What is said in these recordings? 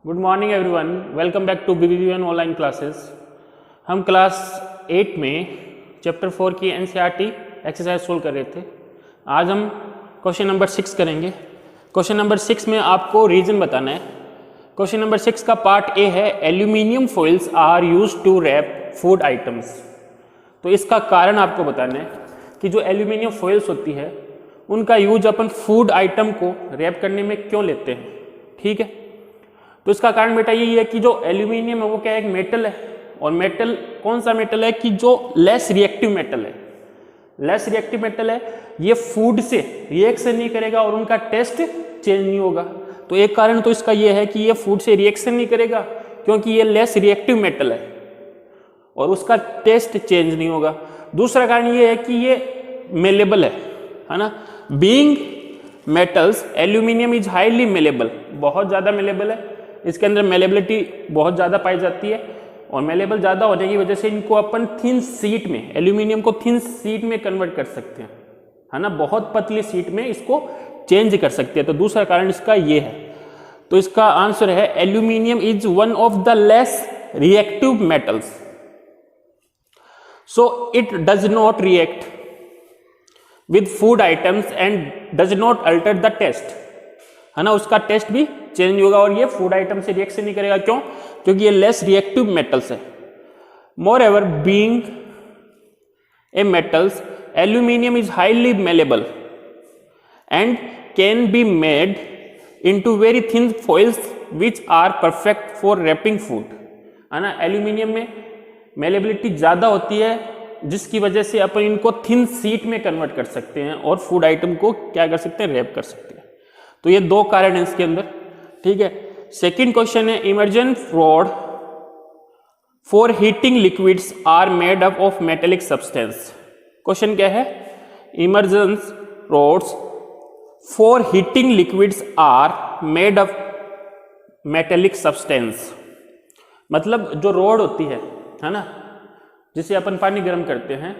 Good morning everyone, welcome back to BBB1 online classes. हम class 8 में chapter 4 की NCERT exercise solve कर रहे थे। आज हम क्वेश्चन नंबर 6 करेंगे। क्वेश्चन नंबर 6 में आपको रीजन बताना है। क्वेश्चन नंबर 6 का पार्ट ए है aluminium foils are used to wrap food items. तो इसका कारण आपको बताना है कि जो एल्यूमिनियम फॉइल्स होती है उनका यूज अपन फूड आइटम को रैप करने में क्यों लेते हैं। ठीक है, तो इसका कारण बेटा यही है कि जो एल्यूमिनियम है वो क्या है, एक मेटल है। और मेटल कौन सा मेटल है कि जो लेस रिएक्टिव मेटल है। लेस रिएक्टिव मेटल है, ये फूड से रिएक्शन नहीं करेगा और उनका टेस्ट चेंज नहीं होगा। तो एक कारण तो इसका ये है कि ये फूड से रिएक्शन नहीं करेगा क्योंकि ये लेस रिएक्टिव मेटल है और उसका टेस्ट चेंज नहीं होगा। दूसरा कारण ये है कि ये मेलेबल है ना। Being metals aluminium is highly malleable, बहुत ज़्यादा मेलेबल है। इसके अंदर मेलेबिलिटी बहुत ज़्यादा पाई जाती है और मेलेबल ज़्यादा होने की वजह से इनको अपन थिन शीट में, एल्यूमिनियम को थिन शीट में कन्वर्ट कर सकते हैं, है ना। बहुत पतली शीट में इसको चेंज कर सकते हैं। तो दूसरा कारण इसका ये है। तो इसका आंसर है aluminium is one of the less reactive metals, so it does not react with food items and does not alter the taste, है ना। उसका टेस्ट भी चेंज नहीं होगा और ये फूड आइटम से रिएक्शन नहीं करेगा। क्यों? क्योंकि ये लेस रिएक्टिव मेटल्स है। Moreover being a metals aluminium is highly malleable and can be made into very thin foils which are perfect for wrapping food, है ना। एल्यूमिनियम में मेलेबिलिटी ज़्यादा होती है जिसकी वजह से अपन इनको थिन शीट में कन्वर्ट कर सकते हैं और फूड आइटम को क्या कर सकते हैं, रैप कर सकते हैं। तो ये दो कारण हैं इसके अंदर। ठीक है, सेकंड क्वेश्चन है immersion rod for heating liquids are made up of metallic substance. Question क्या है, immersion rods for heating liquids are made up metallic substance. मतलब जो रॉड होती है ना, जिसे अपन पानी गर्म करते हैं,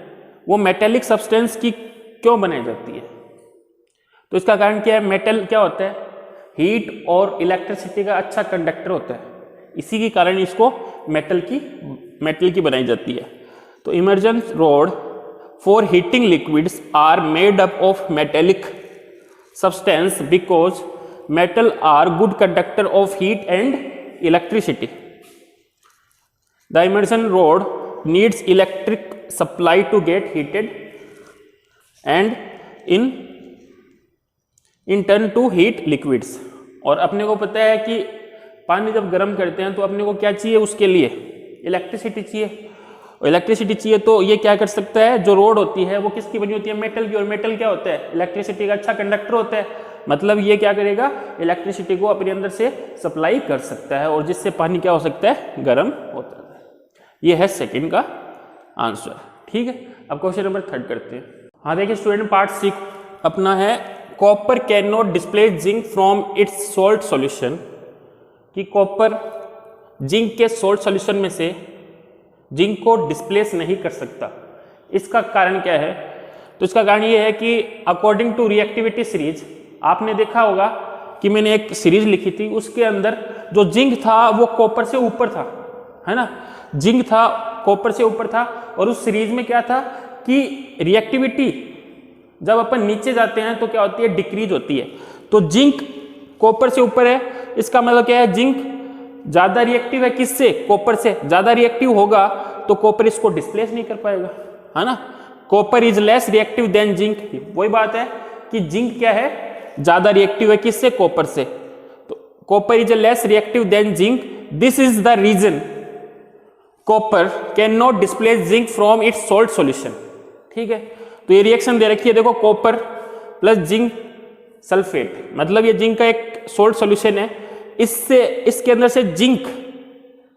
वो मेटेलिक सब्सटेंस की क्यों बनाई जाती है। तो इसका कारण क्या है, मेटल क्या होता है, हीट और इलेक्ट्रिसिटी का अच्छा कंडक्टर होता है। इसी के कारण इसको मेटल की बनाई जाती है। तो immersion rod for heating liquids are made up of metallic substance because metal are good conductor of heat and electricity. The immersion rod needs electric supply to get heated and in turn to heat liquids। और अपने को पता है कि पानी जब गर्म करते हैं तो अपने को क्या चाहिए, उसके लिए इलेक्ट्रिसिटी चाहिए। और इलेक्ट्रिसिटी चाहिए तो ये क्या कर सकता है, जो रोड होती है वो किसकी बनी होती है, मेटल की। और मेटल क्या होता है, इलेक्ट्रिसिटी का अच्छा कंडक्टर होता है। मतलब ये क्या करेगा, इलेक्ट्रिसिटी को अपने अंदर से सप्लाई कर सकता है और जिससे पानी क्या हो सकता है, गर्म होता है। ये है सेकंड का आंसर। ठीक है, अब क्वेश्चन नंबर 3 करते हैं। हाँ देखिए स्टूडेंट, पार्ट सी अपना है copper can not displace zinc from its salt solution. कि कॉपर जिंक के सोल्ट सॉल्यूशन में से जिंक को डिस्प्लेस नहीं कर सकता। इसका कारण क्या है, तो इसका कारण ये है कि अकॉर्डिंग टू रिएक्टिविटी सीरीज, आपने देखा होगा कि मैंने एक सीरीज लिखी थी, उसके अंदर जो जिंक था वो कॉपर से ऊपर था, है ना। जिंक था कॉपर से ऊपर था और उस सीरीज में क्या था कि रिएक्टिविटी जब अपन नीचे जाते हैं तो क्या होती है, डिक्रीज होती है। तो जिंक कॉपर से ऊपर है, इसका मतलब क्या है, जिंक ज्यादा रिएक्टिव है किससे, कॉपर से। ज्यादा रिएक्टिव होगा तो कॉपर इसको डिस्प्लेस नहीं कर पाएगा, है ना। Copper is less reactive than zinc. वही बात है कि जिंक क्या है, ज्यादा रिएक्टिव है किससे, कॉपर से। तो copper is less reactive than zinc. This is the reason copper can not displace zinc from its salt solution. ठीक है, तो ये रिएक्शन दे रखी है, देखो कॉपर प्लस जिंक सल्फेट, मतलब ये जिंक का एक सोल्ट सॉल्यूशन है। इससे इसके अंदर से जिंक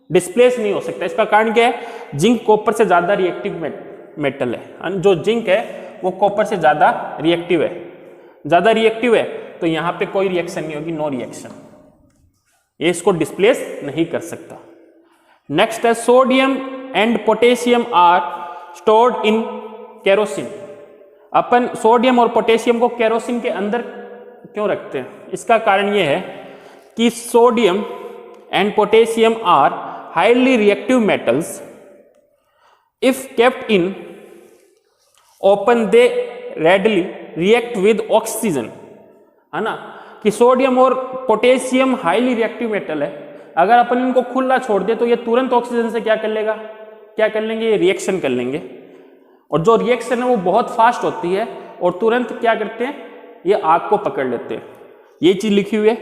डिस्प्लेस नहीं हो सकता। इसका कारण क्या है, जिंक कॉपर से ज्यादा रिएक्टिव मेटल है। जो जिंक है वो कॉपर से ज्यादा रिएक्टिव है, तो यहां पे कोई रिएक्शन नहीं होगी, नो रिएक्शन। ये इसको डिस्प्लेस नहीं कर सकता। नेक्स्ट है sodium and potassium are stored in kerosene. अपन सोडियम और पोटेशियम को केरोसिन के अंदर क्यों रखते हैं, इसका कारण यह है कि sodium and potassium are highly reactive metals. If kept in open they readily react with oxygen, है ना, कि सोडियम और पोटेशियम हाईली रिएक्टिव मेटल है, अगर अपन इनको खुला छोड़ दे तो ये तुरंत ऑक्सीजन से क्या कर लेंगे, ये रिएक्शन कर लेंगे, और जो रिएक्शन है वो बहुत फास्ट होती है और तुरंत क्या करते हैं, ये आग को पकड़ लेते हैं। ये चीज लिखी हुई है,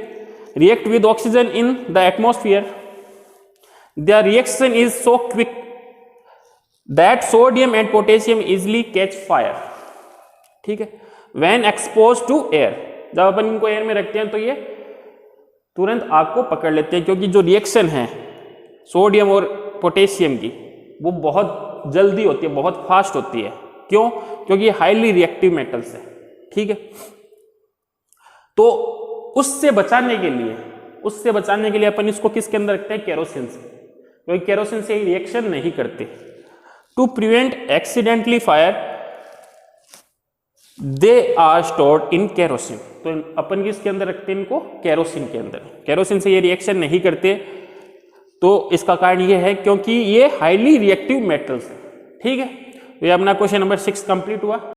react with oxygen in the atmosphere, the reaction is so quick that sodium and potassium easily catch fire. ठीक है, व्हेन एक्सपोज टू एयर, जब अपन इनको एयर में रखते हैं तो ये तुरंत आग को पकड़ लेते हैं, क्योंकि जो रिएक्शन है सोडियम और पोटेशियम की वो बहुत जल्दी होती है, बहुत फास्ट होती है। क्यों? क्योंकि ये हाईली रिएक्टिव मेटल्स है। ठीक है, तो उससे बचाने के लिए अपन इसको किसके अंदर रखते हैं, केरोसिन से, क्योंकि केरोसिन से रिएक्शन नहीं करते। To prevent accidentally fire they are stored in kerosene, तो अपन किसके अंदर रखते हैं इनको, केरोसिन के अंदर। केरोसिन से ये रिएक्शन नहीं करते, तो इसका कारण ये है क्योंकि ये हाईली रिएक्टिव मेटल्स है। ठीक है, तो ये अपना क्वेश्चन नंबर 6 कंप्लीट हुआ।